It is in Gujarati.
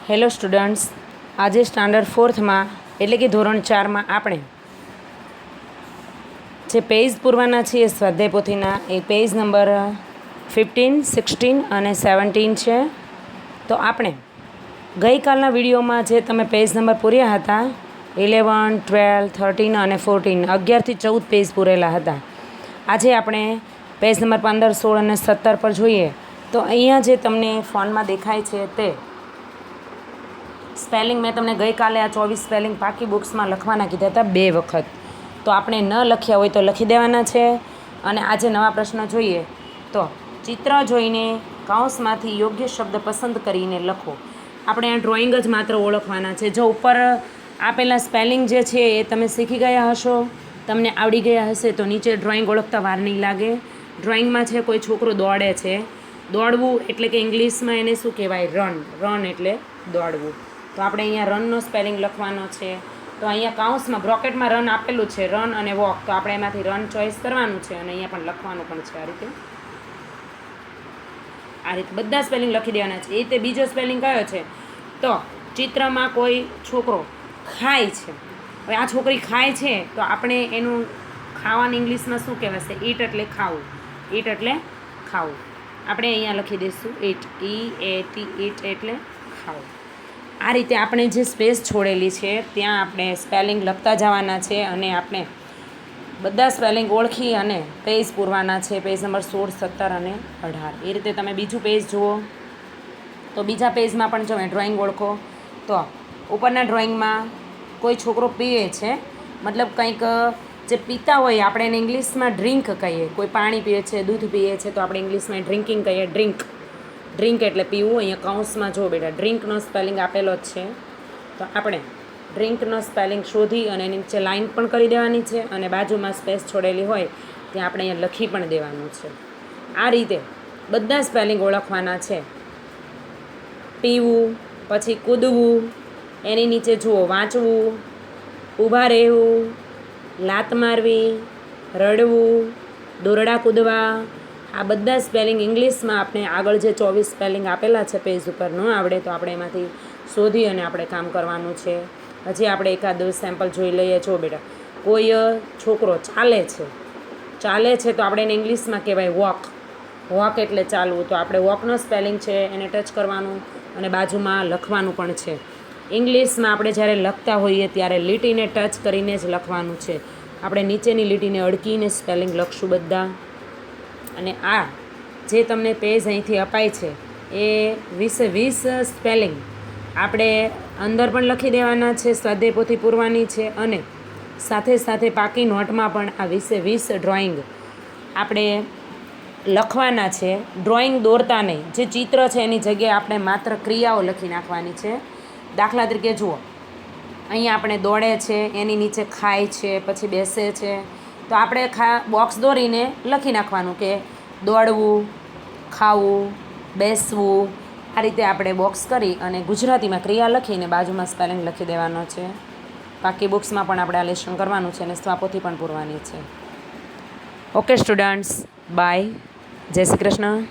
હેલો સ્ટુડન્ટ્સ, આજે સ્ટાન્ડર્ડ ફોર્થમાં એટલે કે ધોરણ 4માં આપણે જે પેજ પૂરવાના છીએ સ્વાધ્યાય પોથીના એ પેજ નંબર 15, 16 અને 17 છે. તો આપણે ગઈકાલના વિડીયોમાં જે તમે પેજ નંબર પૂર્યા હતા 11, 12, 13 અને 14 11થી 14 પેજ પૂરેલા હતા. આજે આપણે પેજ નંબર 15, 16 અને 17 પર જોઈએ. તો અહીંયા જે તમને ફોનમાં દેખાય છે તે સ્પેલિંગ મેં તમને ગઈકાલે આ 24 સ્પેલિંગ પાકી બુક્સમાં લખવાના કીધા હતા 2 વખત. તો આપણે ન લખ્યા હોય તો લખી દેવાના છે. અને આજે નવા પ્રશ્ન જોઈએ. તો ચિત્ર જોઈને કૌંસમાંથી યોગ્ય શબ્દ પસંદ કરીને લખો. આપણે આ ડ્રોઈંગ જ માત્ર ઓળખવાના છે. જો ઉપર આપેલા સ્પેલિંગ જે છે એ તમે શીખી ગયા હશો, તમને આવડી ગયા હશે તો નીચે ડ્રોઈંગ ઓળખતા વાર નહીં લાગે. ડ્રોઈંગમાં છે કોઈ છોકરો દોડે છે. દોડવું એટલે કે ઇંગ્લિશમાં એને શું કહેવાય? રન. રન એટલે દોડવું. તો આપણે અહીંયા રનનો સ્પેલિંગ લખવાનો છે. તો અહીંયા કાઉન્સમાં બ્રોકેટમાં રન આપેલું છે, રન અને વોક. તો આપણે એમાંથી રન ચોઈસ કરવાનું છે અને અહીંયા પણ લખવાનું પણ છે. આ રીતે બધા સ્પેલિંગ લખી દેવાના છે. એ રીતે બીજો સ્પેલિંગ કયો છે? તો ચિત્રમાં કોઈ છોકરો ખાય છે. હવે આ છોકરી ખાય છે તો આપણે એનું ખાવાનું ઇંગ્લિશમાં શું કહેવાશે? ઈટ એટલે ખાવું. ઈટ એટલે ખાવું. આપણે અહીંયા લખી દઈશું ઈટ. EAT, ઈટ એટલે ખાવું. આ રીતે આપણે જે સ્પેસ છોડેલી છે ત્યાં આપણે સ્પેલિંગ લખતા જવાના છે અને આપણે બધા સ્પેલિંગ ઓળખી અને પેજ પૂરવાના છે. પેજ નંબર 16, 17 અને 18. એ રીતે તમે બીજું પેજ જુઓ. તો બીજા પેજમાં પણ જો ડ્રોઈંગ ઓળખો. તો ઉપરના ડ્રોઈંગમાં કોઈ છોકરો પીએ છે, મતલબ કંઈક જે પીતા હોય આપણે એને ઇંગ્લિશમાં ડ્રિંક કહીએ. કોઈ પાણી પીએ છે, દૂધ પીએ છે તો આપણે ઇંગ્લિશમાં ડ્રિંકિંગ કહીએ. ડ્રિંક. ડ્રિંક એટલે પીવું. અહીંયા કૌંસમાં જો બેટા ડ્રિંકનો સ્પેલિંગ આપેલો જ છે. તો આપણે ડ્રિંકનો સ્પેલિંગ શોધી અને એની નીચે લાઇન પણ કરી દેવાની છે અને બાજુમાં સ્પેસ છોડેલી હોય ત્યાં આપણે અહીંયા લખી પણ દેવાનું છે. આ રીતે બધા સ્પેલિંગ ઓળખવાના છે. પીવું, પછી કૂદવું, એની નીચે જુઓ વાંચવું, ઊભા રહેવું, લાત મારવી, રડવું, દોરડા કૂદવા. આ બધા સ્પેલિંગ ઇંગ્લિશમાં આપણે આગળ જે 24 સ્પેલિંગ આપેલા છે પેજ ઉપર ન આવડે તો આપણે એમાંથી શોધી અને આપણે કામ કરવાનું છે. હજી આપણે એકાદ સેમ્પલ જોઈ લઈએ. જો બેટા, કોઈ છોકરો ચાલે છે. ચાલે છે તો આપણે એને ઇંગ્લિશમાં કહેવાય વોક. વોક એટલે ચાલવું. તો આપણે વોકનો સ્પેલિંગ છે એને ટચ કરવાનું અને બાજુમાં લખવાનું પણ છે. ઇંગ્લિશમાં આપણે જ્યારે લખતા હોઈએ ત્યારે લીટીને ટચ કરીને જ લખવાનું છે. આપણે નીચેની લીટીને અડકીને સ્પેલિંગ લખશું બધા. અને આ જે તમને પેજ અહીંથી અપાય છે એ 20 સ્પેલિંગ આપણે અંદર પણ લખી દેવાના છે. સ્વાધ્યાય પોથી પૂરવાની છે અને સાથે સાથે પાકી નોટમાં પણ આ 20 ડ્રોઈંગ આપણે લખવાના છે. ડ્રોઈંગ દોરતા નહીં. જે ચિત્ર છે એની જગ્યાએ આપણે માત્ર ક્રિયાઓ લખી નાખવાની છે. દાખલા તરીકે જુઓ, અહીંયા આપણે દોડે છે, એની નીચે ખાય છે, પછી બેસે છે. તો આપણે બોક્સ દોરીને લખી નાખવાનું કે દોડવું, ખાવું, બેસવું. આ રીતે આપણે બોક્સ કરી અને ગુજરાતીમાં ક્રિયા લખીને બાજુમાં સ્પેલિંગ લખી દેવાનો છે. બાકી બુક્સમાં પણ આપણે આ લેસન કરવાનું છે અને સ્વાપોથી પણ પૂરવાની છે. Okay students, bye. Jay Shri Krishna.